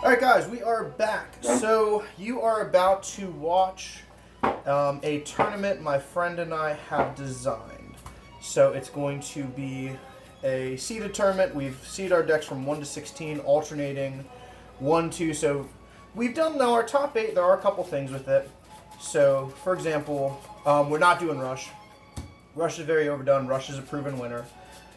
Alright guys, we are back. So you are about to watch a tournament my friend and I have designed. So it's going to be a seeded tournament. We've seeded our decks from 1 to 16, alternating 1, 2. So we've done now our top 8. There are a couple things with it. So for example, we're not doing Rush. Rush is very overdone. Rush is a proven winner.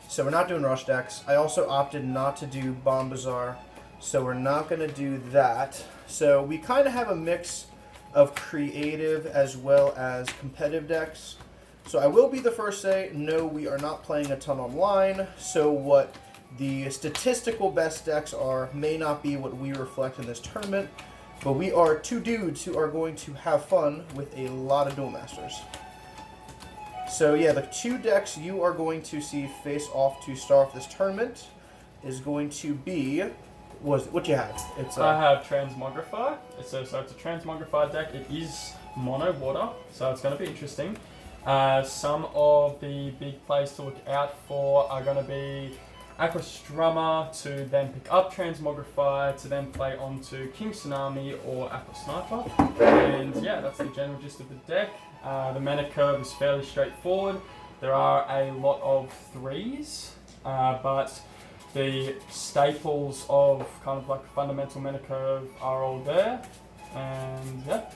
So we're not doing Rush decks. I also opted not to do Bomb Bazaar. So we're not going to do that. So we kind of have a mix of creative as well as competitive decks. So I will be the first to say, no, we are not playing a ton online. So what the statistical best decks are may not be what we reflect in this tournament. But we are two dudes who are going to have fun with a lot of Duel Masters. So yeah, the two decks you are going to see face off to start off this tournament is going to be... What you have? I have Transmogrify. So it's a Transmogrify deck. It is mono water, so it's going to be interesting. Some of the big plays to look out for are going to be Aqua Strummer to then pick up Transmogrify to then play onto King Tsunami or Aqua Sniper. And yeah, that's the general gist of the deck. The mana curve is fairly straightforward. There are a lot of 3s, but the staples of kind of like fundamental mana curve are all there. And yeah.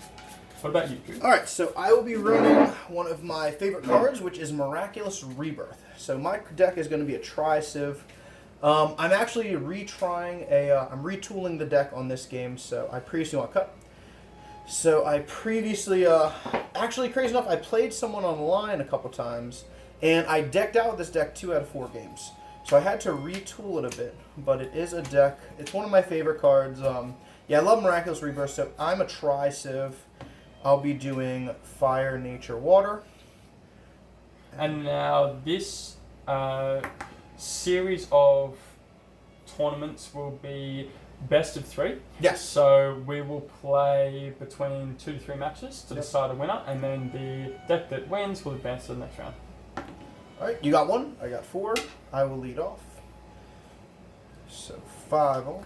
What about you, Drew? Alright, so I will be running one of my favorite cards, which is Miraculous Rebirth. So my deck is going to be a Tri-Civ. I'm actually I'm retooling the deck on this game, so I previously want to cut. So I previously, actually crazy enough, I played someone online a couple times, and I decked out with this deck 2 out of 4 games. So I had to retool it a bit, but it is a deck. It's one of my favorite cards. Yeah, I love Miraculous Rebirth, so I'm a Tri-Civ. I'll be doing Fire, Nature, Water. And now this series of tournaments will be best of 3. Yes. So we will play between 2 to 3 matches to decide a winner, and then the deck that wins will advance to the next round. Alright, you got 1, I got 4. I will lead off. So 5 on.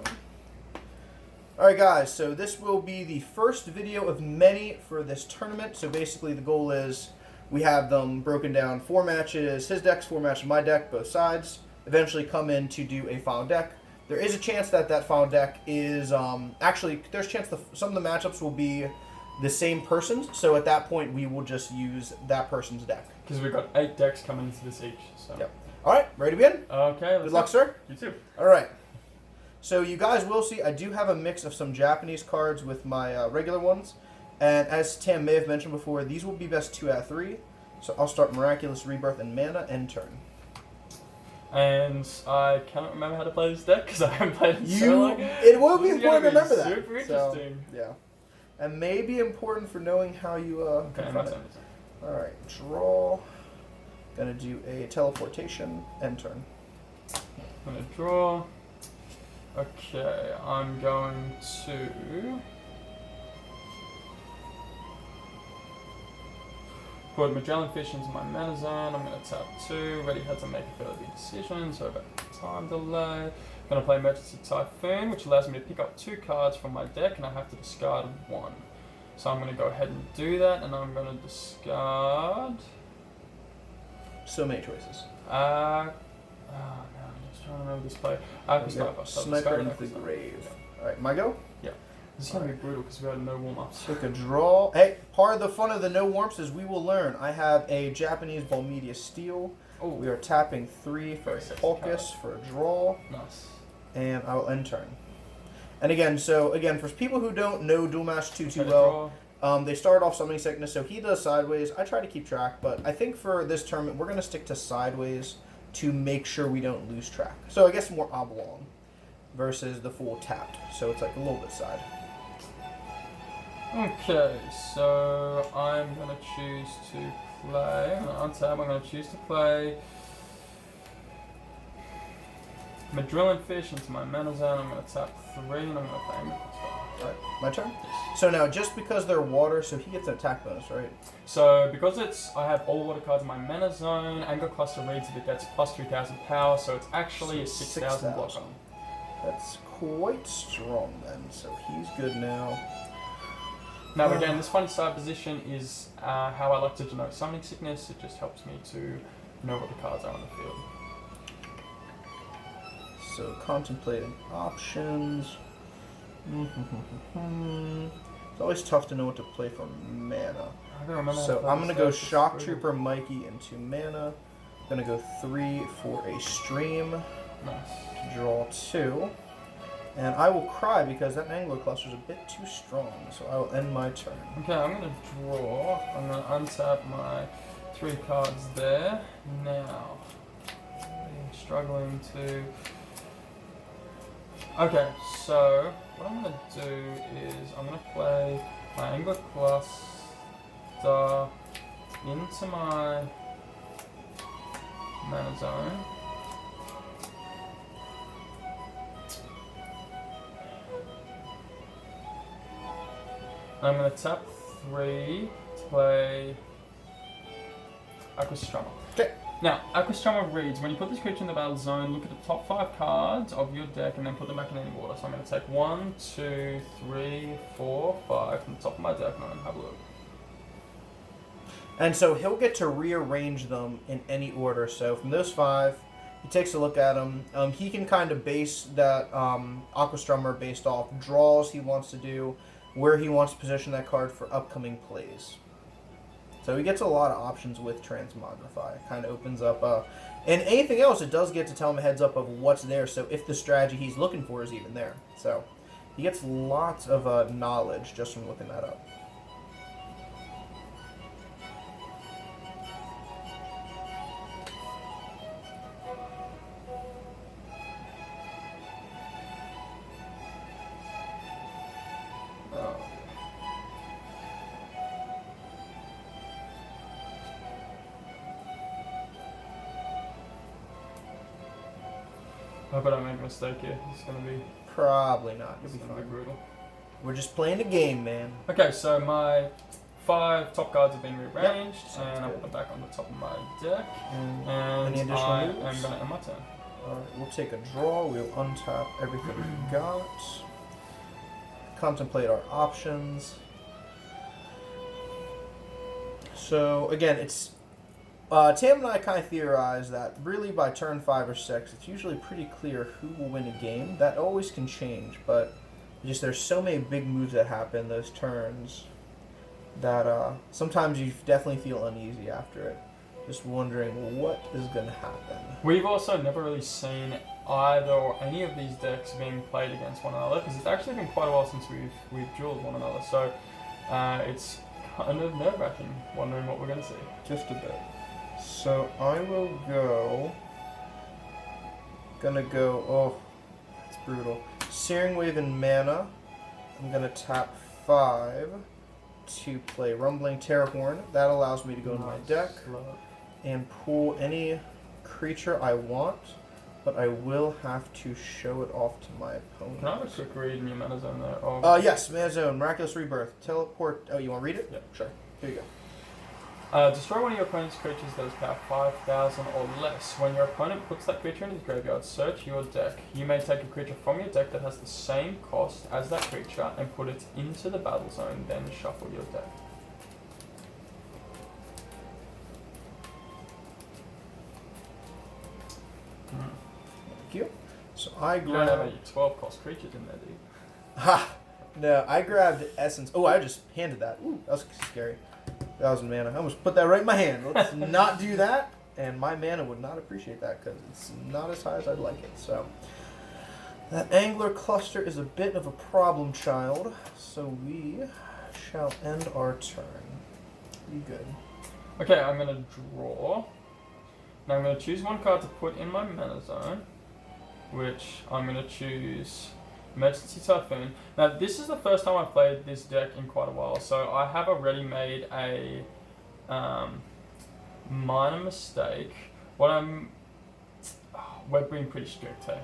Alright guys, so this will be the first video of many for this tournament. So basically the goal is we have them broken down 4 matches, his deck's 4 matches, my deck, both sides. Eventually come in to do a final deck. There is a chance that that final deck is, actually there's a chance some of the matchups will be the same person's. So at that point we will just use that person's deck. Because we've got 8 decks coming into this each. So. Yep. Alright, ready to begin? Okay, Good luck, sir. You too. Alright. So you guys will see, I do have a mix of some Japanese cards with my regular ones. And as Tam may have mentioned before, these will be best 2 out of 3. So I'll start Miraculous Rebirth and mana and turn. And I cannot remember how to play this deck because I haven't played it so long. It will be important to remember that. Super interesting. So, yeah. And may be important for knowing how you confront it. Alright, draw. Gonna do a teleportation and turn. I'm gonna draw. Okay, I'm going to put Madrillon Fish into my mana zone. I'm going to tap 2. Ready had to make a fairly big decision, so about time delay. I'm going to play Emergency Typhoon, which allows me to pick up 2 cards from my deck, and I have to discard 1. So I'm going to go ahead and do that, and I'm going to discard. So many choices. I'm trying to remember this play. Aqua Sniper. Sniper into the grave. Alright, my go? Yeah. This is going to be brutal because we had no warm-ups. Took a draw. Hey, part of the fun of the no warm-ups is we will learn. I have a Japanese Bolmeteus Steel. Oh. We are tapping 3 for a Hulcus for a draw. Nice. And I will end turn. And again, for people who don't know Duel Master 2 too well, they start off Summoning Sickness, so he does Sideways. I try to keep track, but I think for this tournament, we're going to stick to Sideways to make sure we don't lose track. So I guess more oblong versus the full tapped. So it's like a little bit side. Okay, so I'm going to choose to play, I'm going to untap, I'm going to choose to play Madrillon Fish into my mana zone. I'm going to tap 3 and I'm going to play him. Alright, my turn? Yes. So now, just because they're water, so he gets an attack bonus, right? So, because I have all water cards in my mana zone, Anger Cluster reads that it gets plus 2,000 power, so it's actually a 6,000 blocker. That's quite strong then, so he's good now. Now again, this funny side position is how I like to denote summoning sickness. It just helps me to know what the cards are on the field. So contemplating options. It's always tough to know what to play for mana. I don't remember. So I'm gonna go Shock Trooper Mykee into mana. I'm gonna go 3 for a stream. Nice. To draw 2. And I will cry because that Angler Cluster is a bit too strong, so I will end my turn. Okay, I'm going to draw. I'm going to untap my 3 cards there. Now, I'm struggling to... Okay, so what I'm going to do is I'm going to play my Angler Cluster into my mana zone. I'm going to tap 3 to play Aqua Strummer. Okay. Now, Aqua Strummer reads, when you put this creature in the battle zone, look at the top 5 cards of your deck and then put them back in any order. So I'm going to take 1, 2, 3, 4, 5 from the top of my deck and have a look. And so he'll get to rearrange them in any order. So from those 5, he takes a look at them. He can kind of base that Aqua Strummer based off draws he wants to do, where he wants to position that card for upcoming plays. So he gets a lot of options with Transmogrify. It kind of opens up... and anything else, it does get to tell him a heads up of what's there, so if the strategy he's looking for is even there. So he gets lots of knowledge just from looking that up. I hope I don't make a mistake here. It's going to be... Probably not. You'll be It's going to be fine. brutal. We're just playing a game, man. Okay, so my 5 top cards have been rearranged, Yep, and I put them back on the top of my deck, And and any additional I moves? am going to end my turn. Alright, we'll take a draw. We'll untap everything we've got. Contemplate our options. So, again, it's... Tam and I kind of theorize that really by turn 5 or 6, it's usually pretty clear who will win a game. That always can change, but just there's so many big moves that happen those turns that sometimes you definitely feel uneasy after it. Just wondering what is going to happen. We've also never really seen either or any of these decks being played against one another, because it's actually been quite a while since we've dueled one another, so it's kind of nerve-wracking wondering what we're going to see. Just a bit. So I will go... Oh, it's brutal. Searing Wave and mana. I'm going to tap 5 to play Rumbling Terahorn. That allows me to go to my deck and pull any creature I want, but I will have to show it off to my opponent. Can I have a quick read in your mana zone there? Yes, mana zone, Miraculous Rebirth, Teleport... Oh, you want to read it? Yeah. Sure. Here you go. Destroy one of your opponent's creatures that is power 5,000 or less. When your opponent puts that creature in his graveyard, search your deck. You may take a creature from your deck that has the same cost as that creature and put it into the battle zone, then shuffle your deck. Thank you. So I You don't have grab... any 12 cost creatures in there, do you? Ha! No, I grabbed Essence. Oh, I just handed that. Ooh, that was scary. 1,000 mana. I almost put that right in my hand. Let's not do that. And my mana would not appreciate that because it's not as high as I'd like it. So that Angler Cluster is a bit of a problem child. So we shall end our turn. Be good. Okay, I'm going to draw. Now I'm going to choose one card to put in my mana zone, which I'm going to choose Emergency Typhoon. Now this is the first time I've played this deck in quite a while, so I have already made a minor mistake. We're being pretty strict, hey?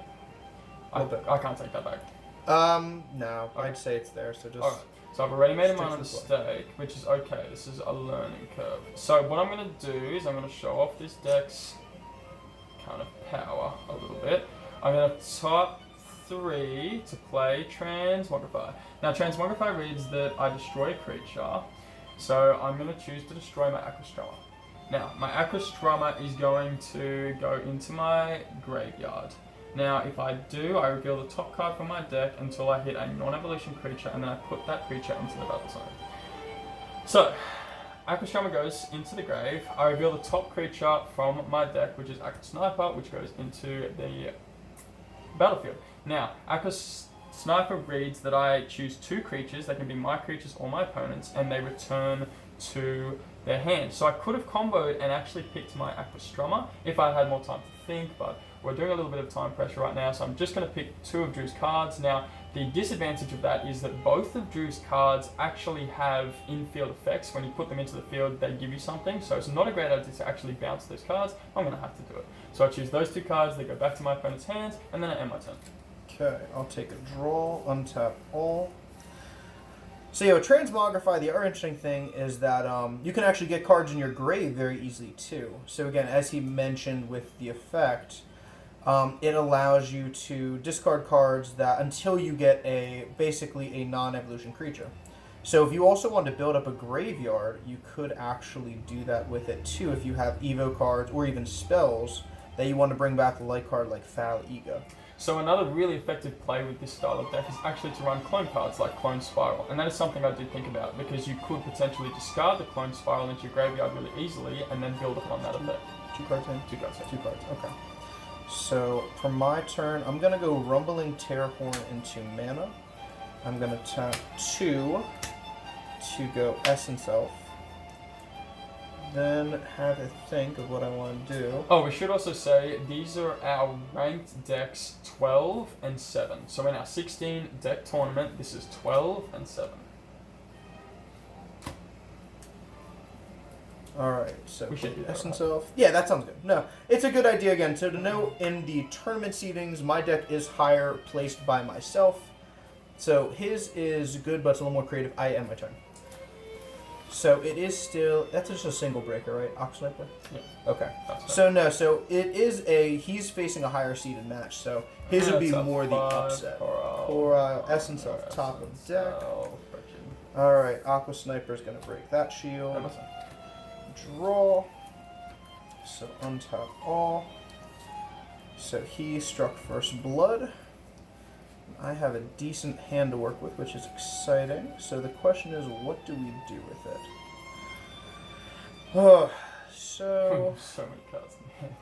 I can't take that back. No, Okay. I'd say it's there, so just... Alright, so I've already made a Stick minor to the mistake, which is okay. This is a learning curve. So what I'm going to do is I'm going to show off this deck's kind of power a little bit. I'm going to type 3 to play Transmogrify. Now, Transmogrify reads that I destroy a creature, so I'm going to choose to destroy my Aqua Strummer. Now, my Aqua Strummer is going to go into my graveyard. Now, if I do, I reveal the top card from my deck until I hit a non-evolution creature, and then I put that creature into the battle zone. So, Aqua Strummer goes into the grave. I reveal the top creature from my deck, which is Aqua Sniper, which goes into the battlefield. Now, Aqua Sniper reads that I choose 2 creatures. They can be my creatures or my opponents, and they return to their hand. So I could have comboed and actually picked my Aqua Strummer if I had more time to think, but we're doing a little bit of time pressure right now, so I'm just going to pick 2 of Drew's cards. Now, the disadvantage of that is that both of Drew's cards actually have in-field effects. When you put them into the field, they give you something, so it's not a great idea to actually bounce those cards. I'm going to have to do it. So I choose those 2 cards, they go back to my opponent's hands, and then I end my turn. Okay, I'll take a draw, untap all. So yeah, with Transmogrify, the other interesting thing is that you can actually get cards in your grave very easily too. So again, as he mentioned with the effect, it allows you to discard cards that until you get basically a non-evolution creature. So if you also want to build up a graveyard, you could actually do that with it too if you have Evo cards or even spells that you want to bring back a light card like Foul Ego. So another really effective play with this style of deck is actually to run clone cards like Clone Spiral, and that is something I did think about because you could potentially discard the Clone Spiral into your graveyard really easily and then build upon that effect. 2 cards in? 2 cards in. 2 cards, okay. So for my turn, I'm going to go Rumbling Terahorn into mana. I'm going to tap 2 to go Essence Elf. Then have a think of what I want to do. Oh, we should also say these are our ranked decks 12 and 7. So in our 16 deck tournament, this is 12 and 7. Alright, so we should do that, Essence right? Elf. Yeah, that sounds good. No, it's a good idea again. So to know in the tournament seedings, my deck is higher placed by myself. So his is good, but it's a little more creative. I end my turn. So it is still, that's just a single breaker, right? Aqua Sniper? Yeah. Okay. That's So no, so it is he's facing a higher seeded match, so his would be more the upset. Corile, Essence Elf, top of deck. Alright, Aqua Sniper's gonna break that shield. Draw. So untap all. So he struck first blood. I have a decent hand to work with, which is exciting. So the question is, what do we do with it? Oh, so many cards in hand.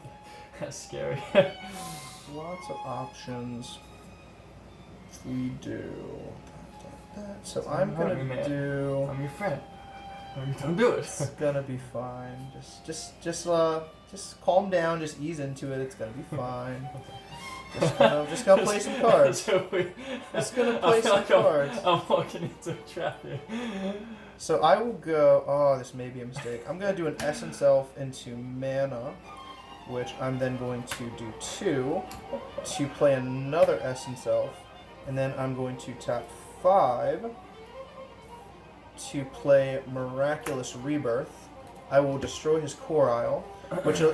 That's scary. lots of options. We do that. So I'm gonna do. I'm your friend. Don't do it. It's gonna be fine. Just calm down. Just ease into it. It's gonna be fine. Just gonna play some cards. Just gonna play some cards. I'm walking into a trap here. So I will go. Oh, this may be a mistake. I'm gonna do an Essence Elf into mana, which I'm then going to do 2 to play another Essence Elf, and then I'm going to tap 5 to play Miraculous Rebirth. I will destroy his Corile.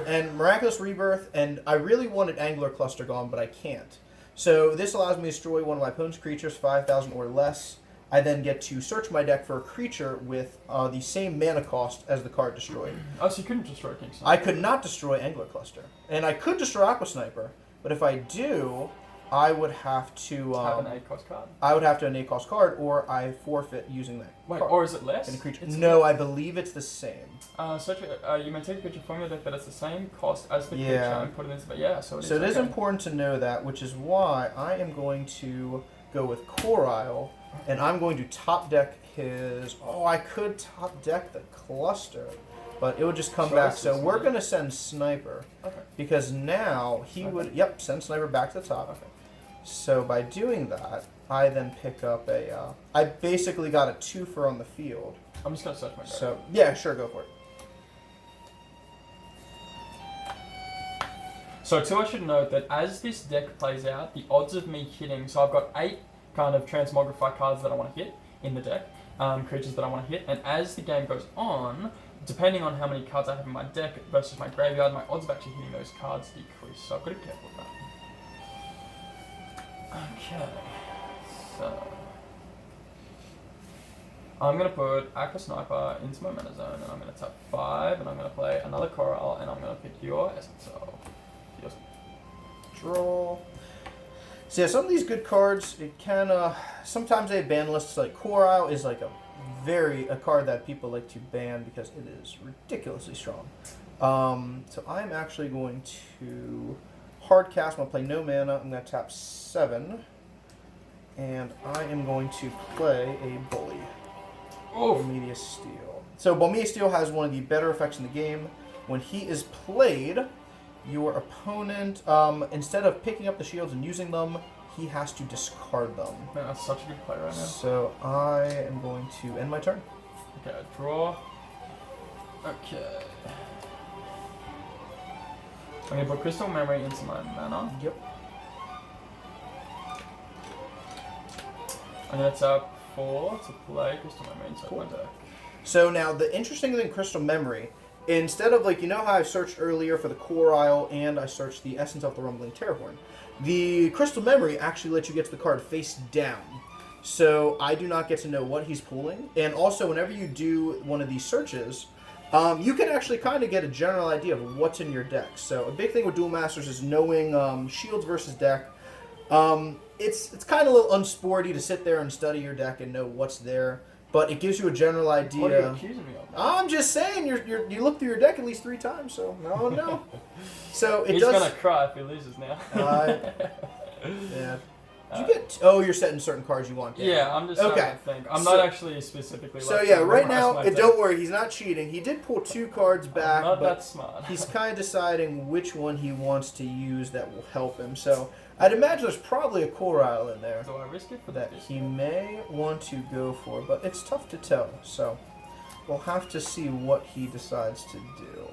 And Miraculous Rebirth, and I really wanted Angular Cluster gone, but I can't. So this allows me to destroy one of my opponent's creatures, 5,000 or less. I then get to search my deck for a creature with the same mana cost as the card destroyed. Oh, so you couldn't destroy King Sniper? I could not destroy Angular Cluster. And I could destroy Aqua Sniper, but if I do, I would have to... have an 8-cost card? I would have to have an 8-cost card, or I forfeit using that Wait, card. or is it less? No, I believe it's the same. You may take a creature from your deck that has the same cost as the creature and put it into the... Yeah, so it is. So it is important to know that, which is why I am going to go with Corile, and I'm going to top deck his... Oh, I could top deck the Cluster, but it would just come back. So we're going to send Sniper, because now he would... Yep, send Sniper back to the top. Okay. So by doing that, I then pick up a... I basically got a 2-for on the field. I'm just going to search my deck. So, yeah, sure, go for it. So too, I should note that as this deck plays out, the odds of me hitting... So I've got 8 kind of Transmogrify cards that I want to hit in the deck, creatures that I want to hit, and as the game goes on, depending on how many cards I have in my deck versus my graveyard, my odds of actually hitting those cards decrease. So I've got to be careful with that. Okay. So I'm gonna put Aqua Sniper into my mana zone, and I'm gonna tap 5, and I'm gonna play another Corile, and I'm gonna pick your Escalating. Yours. Draw. So yeah, some of these good cards, it can sometimes they ban lists. Like Corile is like a card that people like to ban because it is ridiculously strong. So I'm actually going to hard cast. I'm gonna play no mana. I'm gonna tap 7, and I am going to play a Bully. Bolmeteus Steel. So Bolmeteus Steel has one of the better effects in the game. When he is played, your opponent, instead of picking up the shields and using them, he has to discard them. Man, that's such a good play right now. So I am going to end my turn. Okay, draw. Okay. I'm gonna put Crystal Memory into my mana. Yep. I'm gonna tap 4 to play Crystal Memory inside my deck. So now the interesting thing, Crystal Memory, instead of like, you know how I searched earlier for the Corile and I searched the Essence of the Rumbling Terahorn, the Crystal Memory actually lets you get to the card face down. So I do not get to know what he's pulling. And also whenever you do one of these searches, you can actually kind of get a general idea of what's in your deck. So a big thing with Duel Masters is knowing shields versus deck. It's kind of a little unsporty to sit there and study your deck and know what's there, but it gives you a general idea. What are you accusing me of? I'm just saying, you look through your deck at least 3 times, so no. So He's gonna cry if he loses now. Yeah. Did you get? Oh, you're setting certain cards you want. Yeah, I'm just trying to think. I'm not actually specifically. So yeah, right now, don't worry, he's not cheating. He did pull 2 cards back, I'm not but that smart. he's kind of deciding which one he wants to use that will help him. So I'd imagine there's probably a Corile in there Do I risk it for that he may want to go for, but it's tough to tell. So we'll have to see what he decides to do.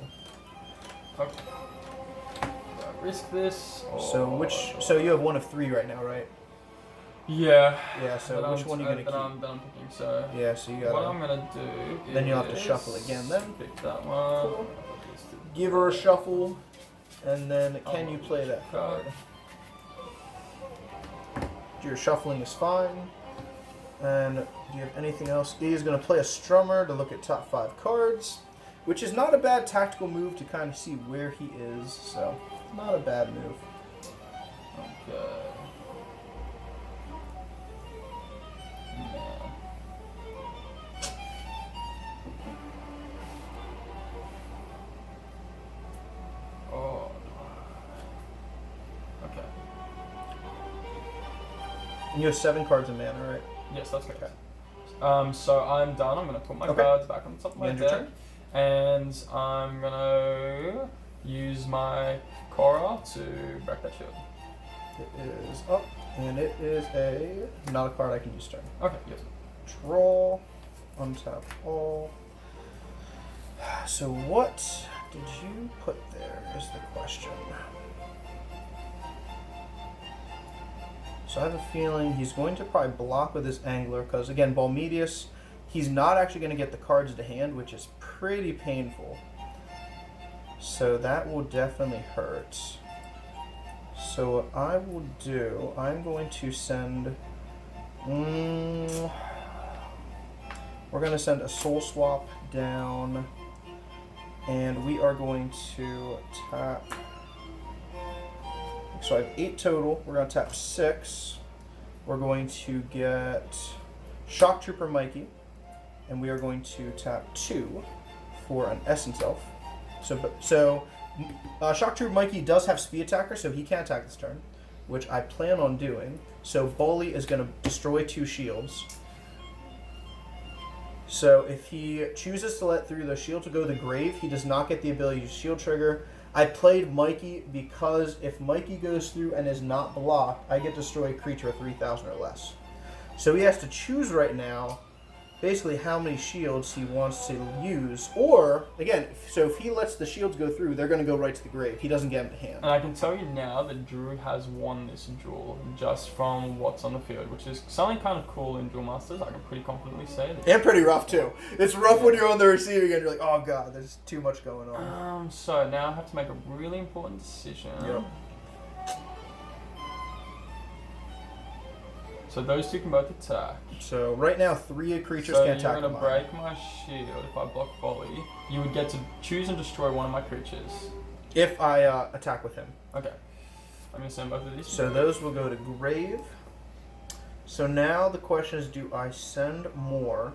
Okay. Do I risk this? Or... So you have one of 3 right now, right? Yeah. Yeah. So which one are you gonna keep? I'm picking. So yeah. So you got. What I'm gonna do. Then you'll have to shuffle again. Then pick that one. Cool. Give her a shuffle, and then can you play that card? Your shuffling is fine. And do you have anything else? He is going to play a Strummer to look at top 5 cards, which is not a bad tactical move to kind of see where he is. So not a bad move. Okay. Oh. Okay. And you have 7 cards in mana, right? Yes, that's correct. So I'm done. I'm going to put my cards back on the top of my deck. And I'm going to use my Corile to break that shield. It is up, and it is not a card I can use turn. Okay, yes. Draw, untap all. So what did you put there is the question. So I have a feeling he's going to probably block with his Angler, because again, Bolmeteus, he's not actually going to get the cards to hand, which is pretty painful. So that will definitely hurt. So what I will do, I'm going to send... we're going to send a Soulswap down, and we are going to tap... So I have 8 total. We're going to tap 6. We're going to get Shock Trooper Mykee, and we are going to tap 2 for an Essence Elf. So Shock Trooper Mykee does have Speed Attacker, so he can attack this turn, which I plan on doing. So Bully is going to destroy 2 shields. So if he chooses to let through the shield to go to the grave, he does not get the ability to shield trigger. I played Mykee because if Mykee goes through and is not blocked, I get to destroy a creature of 3,000 or less. So he has to choose right now basically how many shields he wants to use. Or, again, so if he lets the shields go through, they're going to go right to the grave. He doesn't get them to hand. And I can tell you now that Drew has won this duel just from what's on the field, which is something kind of cool in Duel Masters. I can pretty confidently say that. And pretty rough, too. It's rough when you're on the receiving end. You're like, oh, God, there's too much going on. So now I have to make a really important decision. Yep. So those two can both attack. So right now, 3 creatures So can attack. you're going to break my shield if I block volley. You would get to choose and destroy one of my creatures. If I attack with him. Okay. I'm going to send both of these. So those will go to grave. So now the question is, do I send more?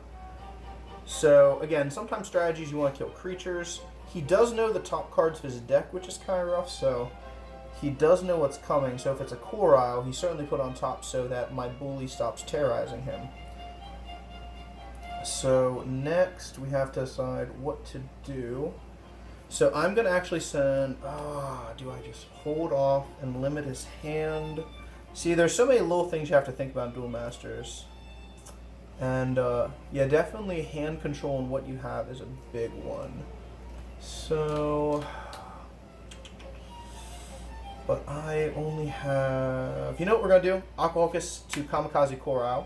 So again, sometimes strategies you want to kill creatures. He does know the top cards of his deck, which is kind of rough, so he does know what's coming. So if it's a Corile, he certainly put on top so that my bully stops terrorizing him. So next we have to decide what to do. So I'm going to actually send... do I just hold off and limit his hand? See, there's so many little things you have to think about in Duel Masters. And, yeah, definitely hand control and what you have is a big one. So... But I only have... You know what we're going to do? Aqua Hulcus to Kamikaze Corile.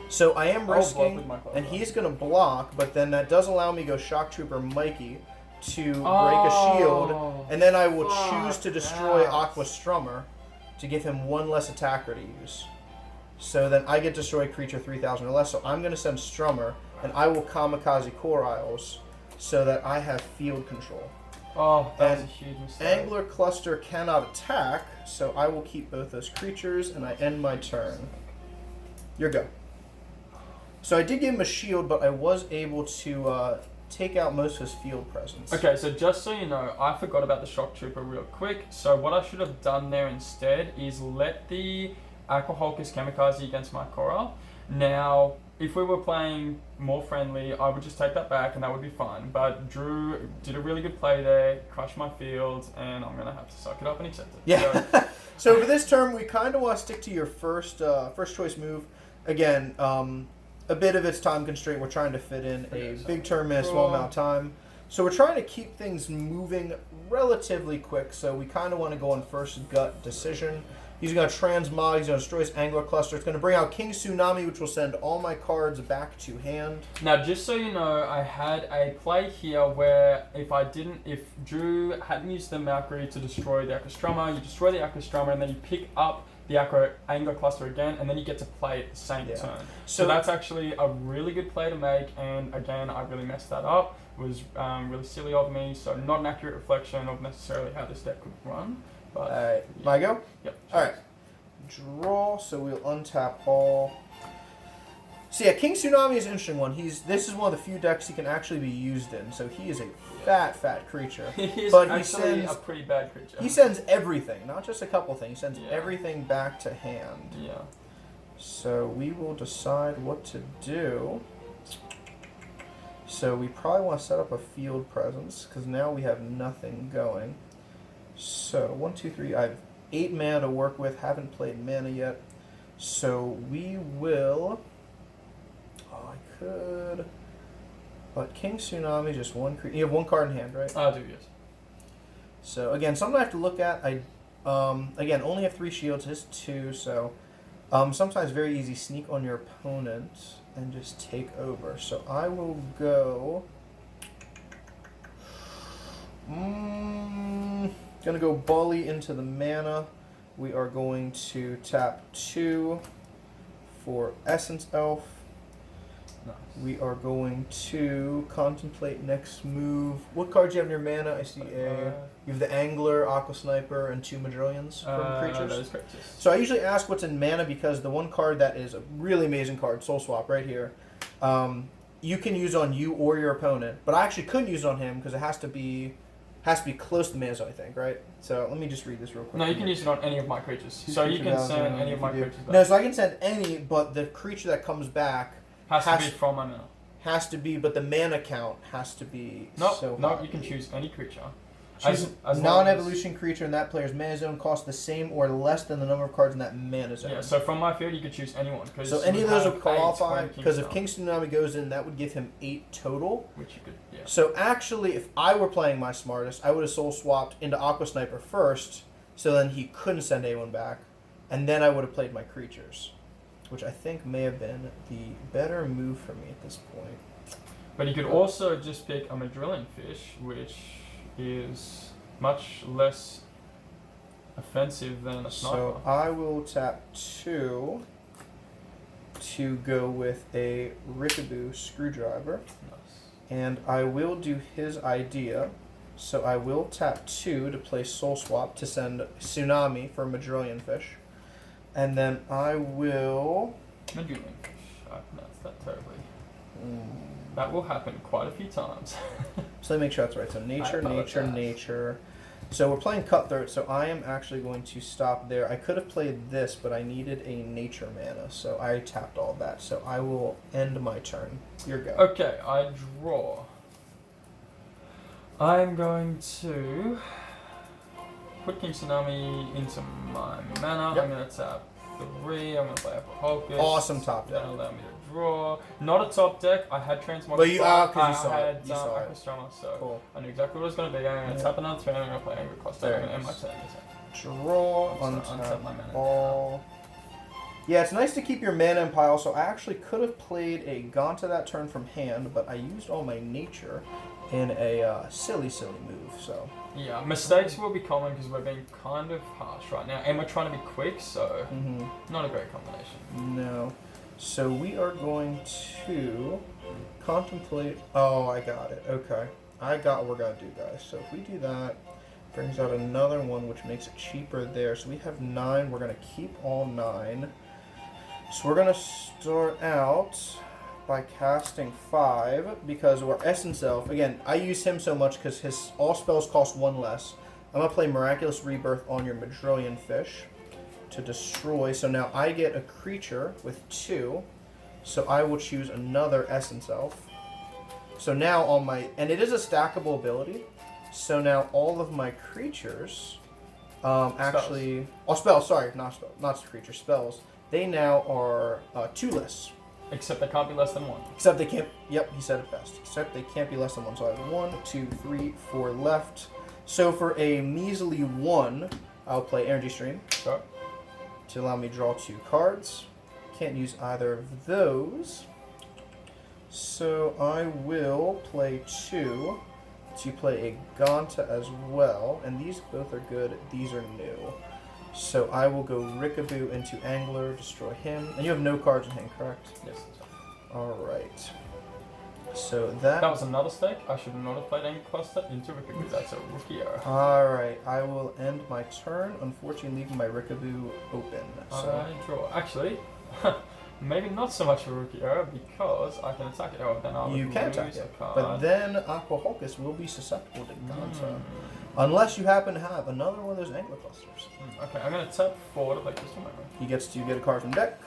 So I am risking, and he's going to block, but then that does allow me to go Shock Trooper Mykee to break a shield, and then I will choose to destroy Aqua Strummer to give him 1 less attacker to use. So then I get destroy creature 3,000 or less, so I'm going to send Strummer, and I will Kamikaze Coriles so that I have field control. Oh, that was a huge mistake. Angler Cluster cannot attack, so I will keep both those creatures, and I end my turn. Your go. So I did give him a shield, but I was able to take out most of his field presence. Okay, so just so you know, I forgot about the Shock Trooper real quick. So what I should have done there instead is let the Aqua Hulcus Kamikaze against my Corile. Now, if we were playing more friendly, I would just take that back and that would be fine. But Drew did a really good play there, crushed my field, and I'm going to have to suck it up and accept it. Yeah. So for this turn, we kind of want to stick to your first choice move. Again, a bit of it's time constraint. We're trying to fit in a big turn in a small amount of time. So we're trying to keep things moving relatively quick. So we kind of want to go on first gut decision. He's going to transmog. He's going to destroy his Angler Cluster. It's going to bring out King Tsunami, which will send all my cards back to hand. Now, just so you know, I had a play here where if Drew hadn't used the Mykee to destroy the Aqua Strummer, you destroy the Aqua Strummer and then you pick up the Aqua Angler Cluster again, and then you get to play it the same turn. So that's actually a really good play to make, and again, I really messed that up. It was really silly of me, so not an accurate reflection of necessarily how this deck would run. But Alright, my go? Yep. Alright. Draw, so we'll untap all. So yeah, King Tsunami is an interesting one. This is one of the few decks he can actually be used in, so he is a fat creature. He's actually a pretty bad creature. He sends everything, not just a couple things. He sends everything back to hand. Yeah. So we will decide what to do. So we probably want to set up a field presence, because now we have nothing going. So, 1, 2, 3, I have 8 mana to work with, haven't played mana yet. So we will... Oh, I could... But King Tsunami, just one creature. You have 1 card in hand, right? I do, yes. So, again, something I have to look at. I, again, only have 3 shields, his 2, so... sometimes very easy, sneak on your opponent and just take over. So I will go... Gonna go Bully into the mana. We are going to tap 2 for Essence Elf. Nice. We are going to contemplate next move. What cards do you have in your mana? I see you have the Angler, Aqua Sniper, and 2 Madrillions from creatures. That is correct, yes. So I usually ask what's in mana because the one card that is a really amazing card, Soulswap, right here, you can use on you or your opponent. But I actually couldn't use it on him because it has to be close to mana zone, I think, right? So let me just read this real quick. No, you can use it on any of my creatures. So you can send any of my creatures back. No, so I can send any, but the creature that comes back has to be from my mana. Has to be, but the mana count has to be so high. You can choose any creature. Choose a non-evolution creature in that player's mana zone costs the same or less than the number of cards in that mana zone. Yeah, so from my field you could choose anyone. So any of those would qualify, because if King Tsunami goes in, that would give him 8 total. Which you could, yeah. So actually, if I were playing my smartest, I would have soul swapped into Aqua Sniper first, so then he couldn't send anyone back, and then I would have played my creatures, which I think may have been the better move for me at this point. But you could also just pick a Madrillon Fish, which is much less offensive than a sniper. So I will tap 2 to go with a Rikabu Screwdriver. Nice. And I will do his idea. So I will tap 2 to play Soulswap to send Tsunami for Madrillon Fish. And then I will... Madrillon Fish. I pronounced that terribly. That will happen quite a few times. So let me make sure that's right. So nature. So we're playing Cutthroat, so I am actually going to stop there. I could have played this, but I needed a nature mana, so I tapped all that. So I will end my turn. Your go. Okay, I draw. I'm going to put King Tsunami into my mana. Yep. I'm going to tap 3. I'm going to play Aqua Hulcus. Awesome top deck. That'll allow me to draw. Not a top deck. I had Transmogrify. But you, because you saw I it. had You saw Aqua it. Strummer, so Cool. I knew exactly what it was going to be. I'm going to tap another 3. I'm going to play Angry Cluster. There I'm going it to end my is. turn. Draw, Untap my untap mana. all. Yeah, it's nice to keep your mana in pile, so I actually could have played a Gonta that turn from hand, but I used all my nature in a silly move, so... Yeah, mistakes will be common because we're being kind of harsh right now, and we're trying to be quick, so not a great combination. No. So we are going to contemplate... Oh, I got it. Okay. I got what we're going to do, guys. So if we do that, brings out another one, which makes it cheaper there. So we have 9. We're going to keep all 9. So we're going to start out by casting 5 because our Essence Elf, again, I use him so much because his all spells cost 1 less. I'm going to play Miraculous Rebirth on your Madrillon Fish to destroy. So now I get a creature with 2. So I will choose another Essence Elf. So now on my, and it is a stackable ability. So now all of my creatures, actually, oh spells, sorry, not creatures, spells. They now are 2 less. Except they can't be less than 1. Except they can't, yep, he said it best. Except they can't be less than 1. So I have 1, 2, 3, 4 left. So for a measly 1, I'll play Energy Stream. Sure. To allow me to draw 2 cards. Can't use either of those. So I will play 2 to play a Gonta as well. And these both are good. These are new. So I will go Rikabu into Angler, destroy him. And you have no cards in hand, correct? Yes. Alright. So that was another mistake. I should not have played Angry Cluster into Rikabu. That's a rookie error. Alright, I will end my turn, unfortunately leaving my Rikabu open. So. I draw. Actually, maybe not so much of a rookie error because I can attack it. Oh, then I You can attack it, but then Aqua Hulcus will be susceptible to Gonta. Unless you happen to have another one of those Angler Clusters. Okay, I'm going to tap 4 to play Crystal Memory. He gets to get a card from deck,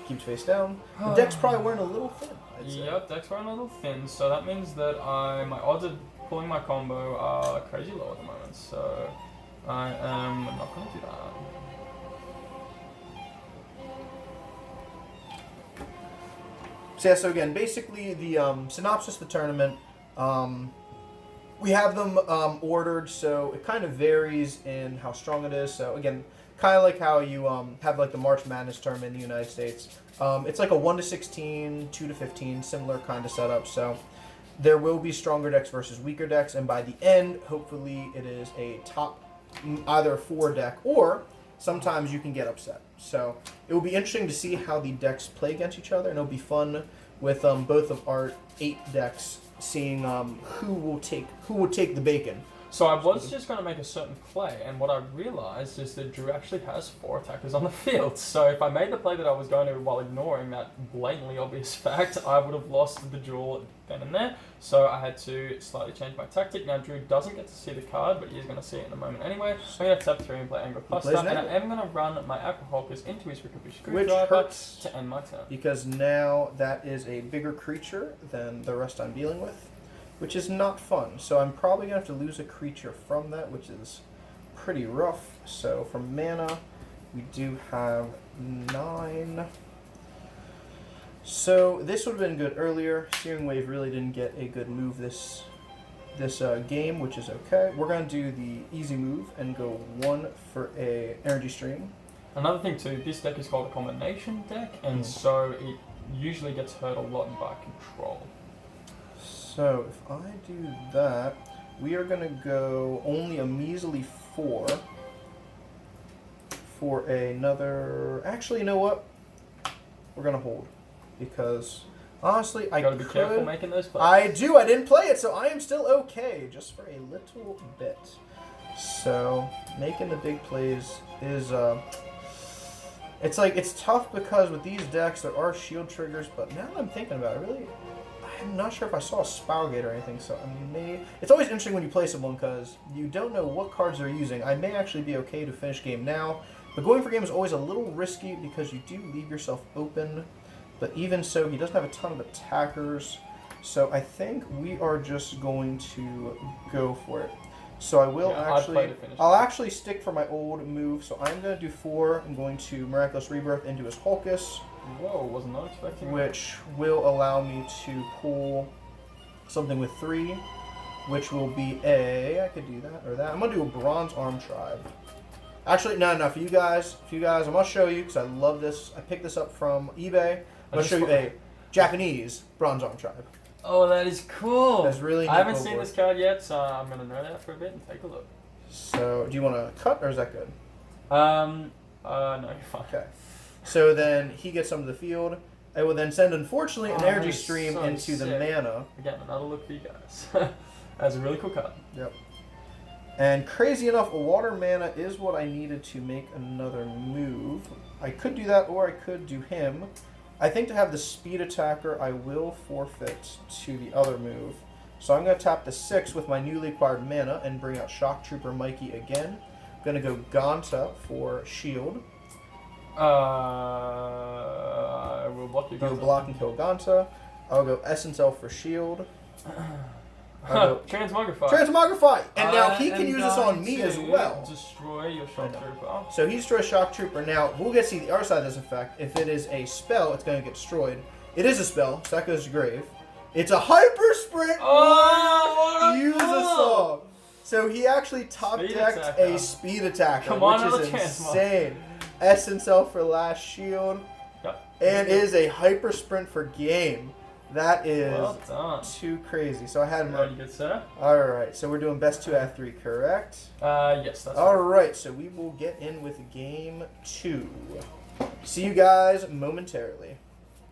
keeps face down. The deck's probably wearing a little thin, I'd say. Yep, deck's wearing a little thin, so that means that my odds of pulling my combo are crazy low at the moment, so I am not going to do that. So yeah, so again, basically the synopsis of the tournament, we have them ordered, so it kind of varies in how strong it is. So again, kind of like how you have like the March Madness tournament in the United States. It's like a 1 to 16, 2 to 15, similar kind of setup. So there will be stronger decks versus weaker decks, and by the end, hopefully it is a top either 4 deck, or sometimes you can get upset. So it will be interesting to see how the decks play against each other, and it'll be fun with both of our 8 decks, seeing who will take the bacon. So I was just going to make a certain play, and what I realized is that Drew actually has 4 attackers on the field. So if I made the play that I was going to while ignoring that blatantly obvious fact, I would have lost the duel then and there. So I had to slightly change my tactic. Now Drew doesn't get to see the card, but he is going to see it in a moment anyway. I'm going to tap 3 and play Angry Cluster, and I am going to run my Aqua Hulcus into his Rikabu Screwdriver to end my turn. Because now that is a bigger creature than the rest I'm dealing with, which is not fun. So I'm probably going to have to lose a creature from that, which is pretty rough. So for mana, we do have 9. So this would have been good earlier. Searing Wave really didn't get a good move this game, which is okay. We're going to do the easy move and go 1 for a Energy Stream. Another thing too, this deck is called a combination deck, and so it usually gets hurt a lot by control. So if I do that, we are going to go only a measly 4 for another... Actually, you know what? We're going to hold. Because, honestly, I gotta be careful making those plays. I do. I didn't play it, so I am still okay. Just for a little bit. So, making the big plays is... It's like, it's tough because with these decks, there are shield triggers, but now that I'm thinking about it, really... I'm not sure if I saw a Spowgate or anything, so I may... It's always interesting when you play someone because you don't know what cards they're using. I may actually be okay to finish game now, but going for game is always a little risky because you do leave yourself open. But even so, he doesn't have a ton of attackers, so I think we are just going to go for it. So I will I'll actually stick for my old move, so I'm going to do 4. I'm going to Miraculous Rebirth into his Hulcus. Whoa, was not expecting which will allow me to pull something with 3, which will be I could do that or that. I'm going to do a Bronze Arm Tribe. Actually, no, for you guys, I'm going to show you because I love this. I picked this up from eBay. I'm going to show you a Japanese Bronze Arm Tribe. Oh, that is cool. That's really neat. I haven't seen this card yet, so I'm going to know that for a bit and take a look. So, do you want to cut or is that good? No, you're fine. Okay. So then he gets some of the field. I will then send, unfortunately, an energy stream into the mana. Again, another look for you guys. That's a really cool card. Yep. And crazy enough, a water mana is what I needed to make another move. I could do that, or I could do him. I think to have the speed attacker, I will forfeit to the other move. So I'm going to tap the 6 with my newly acquired mana and bring out Shock Trooper Mykee again. I'm going to go Gonta for shield. I will block you. You'll block and kill Gonta. I'll go Essence Elf for shield. Transmogrify! And now he can use this on me as well. Destroy your Shock Trooper. So he destroys Shock Trooper. Now, we'll get to see the other side of this effect. If it is a spell, it's going to get destroyed. It is a spell, so that goes to grave. It's a Hypersprint! Oh, Uzesol! So he actually top-decked a speed attacker, which is insane. Essence Elf for last shield. Yep. And it is a Hyper Sprint for game. That is too crazy. So I had him. Very good, sir. Alright, so we're doing best 2 out of 3, correct? Yes, that's Alright, so we will get in with game 2. See you guys momentarily.